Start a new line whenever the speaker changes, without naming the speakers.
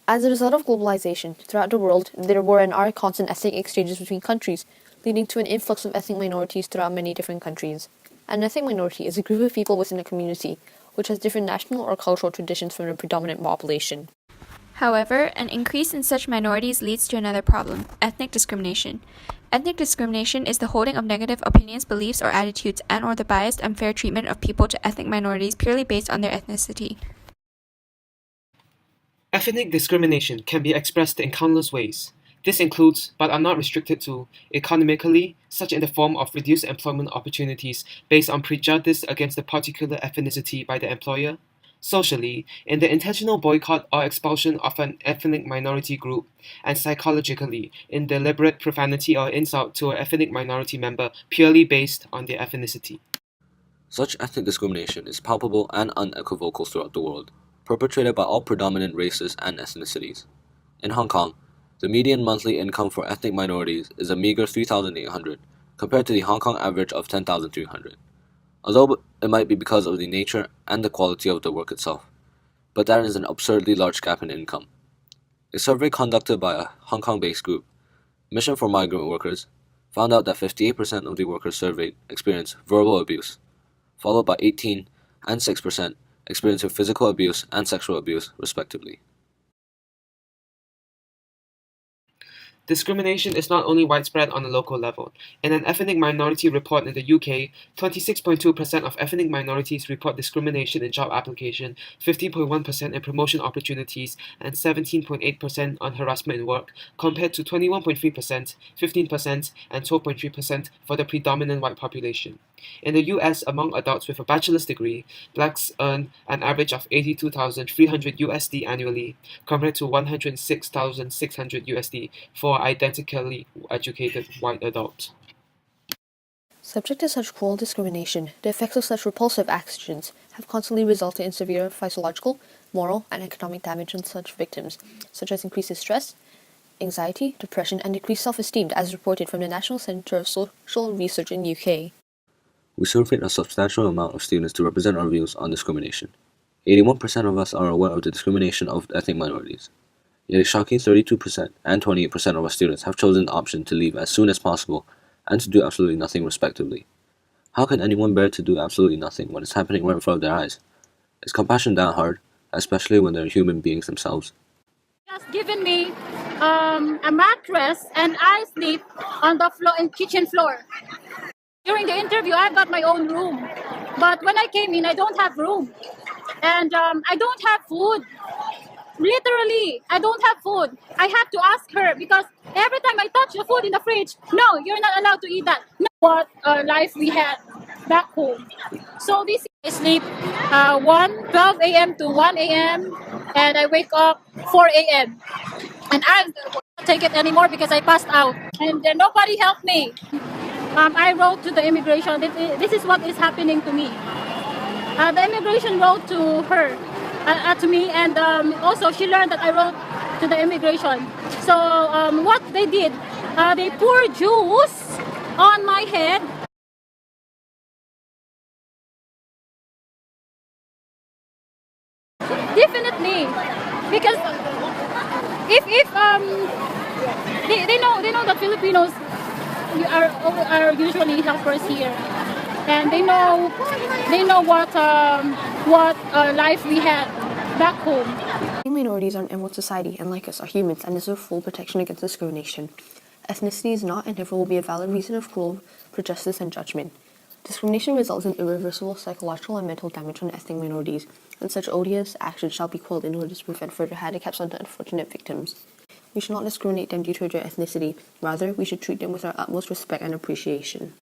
As a result of globalization, throughout the world, there were and are constant ethnic exchanges between countries, leading to an influx of ethnic minorities throughout many different countries. An ethnic minority is a group of people within a community which has different national or cultural traditions from the predominant population.
However, an increase in such minorities leads to another problem: ethnic discrimination. Ethnic discrimination is the holding of negative opinions, beliefs, or attitudes and/or the biased, unfair treatment of people to ethnic minorities purely based on their ethnicity.
Ethnic discrimination can be expressed in countless ways. This includes, but are not restricted to, economically, such in the form of reduced employment opportunities based on prejudice against a particular ethnicity by the employer; socially, in the intentional boycott or expulsion of an ethnic minority group; and psychologically, in deliberate profanity or insult to an ethnic minority member purely based on their ethnicity.
Such ethnic discrimination is palpable and unequivocal throughout the world, perpetrated by all predominant races and ethnicities. In Hong Kong, the median monthly income for ethnic minorities is a meager 3,800, compared to the Hong Kong average of 10,300. Although it might be because of the nature and the quality of the work itself, but that is an absurdly large gap in income. A survey conducted by a Hong Kong-based group, Mission for Migrant Workers, found out that 58% of the workers surveyed experienced verbal abuse, followed by 18 and 6% experiencing physical abuse and sexual abuse, respectively.
Discrimination is not only widespread on a local level. In an ethnic minority report in the UK, 26.2% of ethnic minorities report discrimination in job application, 15.1% in promotion opportunities, and 17.8% on harassment in work, compared to 21.3%, 15%, and 12.3% for the predominant white population. In the US, among adults with a bachelor's degree, blacks earn an average of 82,300 USD annually, compared to 106,600 USD for identically educated white adults.
Subject to such cruel discrimination, the effects of such repulsive actions have constantly resulted in severe physiological, moral, and economic damage on such victims, such as increased stress, anxiety, depression, and decreased self-esteem, as reported from the National Centre of Social Research in UK.
We surveyed a substantial amount of students to represent our views on discrimination. 81% of us are aware of the discrimination of ethnic minorities. Yet a shocking 32% and 28% of our students have chosen the option to leave as soon as possible and to do absolutely nothing respectively. How can anyone bear to do absolutely nothing when it's happening right in front of their eyes? Is compassion that hard, especially when they're human beings themselves?
Just given me a mattress and I sleep on the floor in kitchen floor. During the interview, I've got my own room, but when I came in, I don't have room, and I don't have food. Literally, I don't have food. I have to ask her because every time I touch the food in the fridge, no, you're not allowed to eat that. No, what life we had back home. So this I sleep 12 a.m. to 1 a.m. and I wake up 4 a.m. and I can't take it anymore because I passed out and nobody helped me. I wrote to the immigration. This is what is happening to me. The immigration wrote to her, to me, and also she learned that I wrote to the immigration. So what they did, they poured juice on my head. Definitely, because if they know that Filipinos are usually helpers here, and they know what life we had back home.
Minorities are an emerald society and, like us, are humans and deserve full protection against discrimination. Ethnicity is not and never will be a valid reason of rule for justice and judgment. Discrimination results in irreversible psychological and mental damage on ethnic minorities, and such odious actions shall be quelled in order to prevent further handicaps on the unfortunate victims. We should not discriminate them due to their ethnicity. Rather, we should treat them with our utmost respect and appreciation.